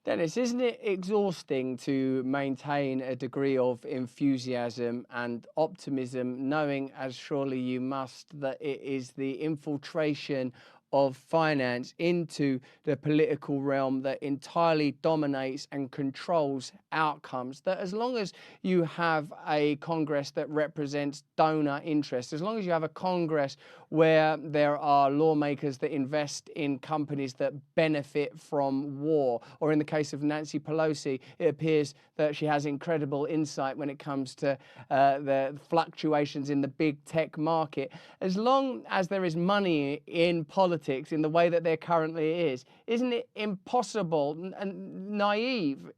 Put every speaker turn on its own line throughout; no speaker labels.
Dennis, isn't it exhausting to maintain a degree of enthusiasm and optimism, knowing, as surely you must, that it is the infiltration of finance into the political realm that entirely dominates and controls outcomes? That as long as you have a Congress that represents donor interests, as long as you have a Congress where there are lawmakers that invest in companies that benefit from war, or in the case of Nancy Pelosi, it appears that she has incredible insight when it comes to the fluctuations in the big tech market. As long as there is money in politics in the way that there currently is, isn't it impossible and naive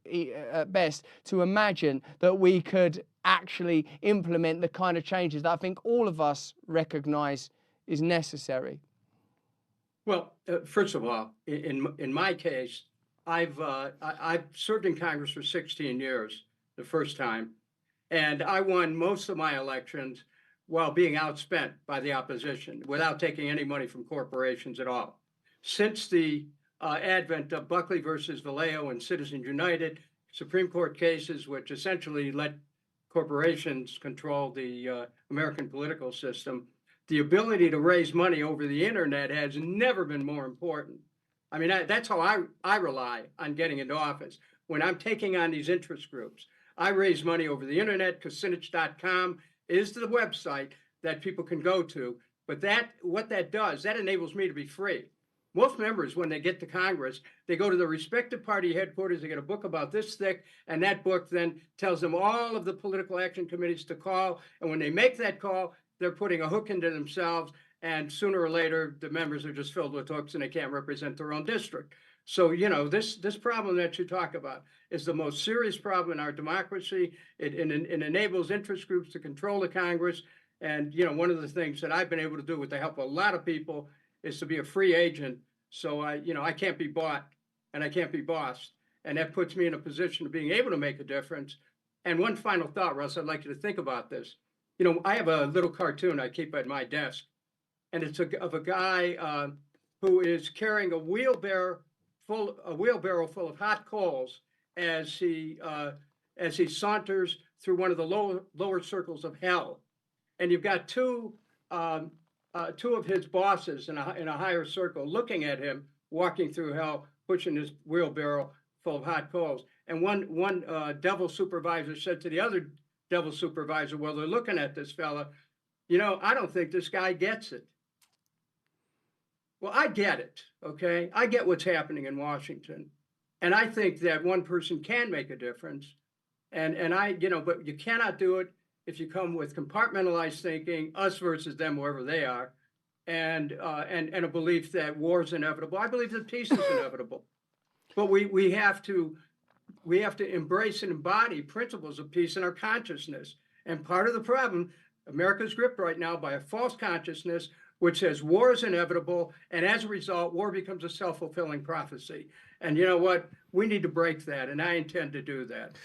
at best to imagine that we could actually implement the kind of changes that I think all of us recognize is necessary?
Well, first of all, in my case, I've served in Congress for 16 years, the first time, and I won most of my elections while being outspent by the opposition without taking any money from corporations at all. Since the advent of Buckley versus Vallejo and Citizens United, Supreme Court cases which essentially let corporations control the American political system, the ability to raise money over the internet has never been more important. I mean, that's how I rely on getting into office. When I'm taking on these interest groups, I raise money over the internet. Kucinich.com is the website that people can go to. But what that does, that enables me to be free. Most members, when they get to Congress, they go to the respective party headquarters, they get a book about this thick, and that book then tells them all of the political action committees to call. And when they make that call, they're putting a hook into themselves, and sooner or later, the members are just filled with hooks and they can't represent their own district. So, this problem that you talk about is the most serious problem in our democracy. It enables interest groups to control the Congress. And, one of the things that I've been able to do with the help of a lot of people is to be a free agent. So I can't be bought and I can't be bossed. And that puts me in a position of being able to make a difference. And one final thought, Russ, I'd like you to think about this. I have a little cartoon I keep at my desk, and it's of a guy who is carrying a wheelbarrow full of hot coals as he saunters through one of the lower circles of hell. And you've got two of his bosses in a higher circle looking at him walking through hell, pushing his wheelbarrow full of hot coals. And one devil supervisor said to the other devil supervisor, well, they're looking at this fella, I don't think this guy gets it. Well, I get it, okay? I get what's happening in Washington. And I think that one person can make a difference. But you cannot do it if you come with compartmentalized thinking, us versus them, wherever they are, and a belief that war is inevitable. I believe that peace is inevitable. But we have to embrace and embody principles of peace in our consciousness. And part of the problem, America's gripped right now by a false consciousness, which says war is inevitable. And as a result, war becomes a self-fulfilling prophecy. And you know what? We need to break that. And I intend to do that.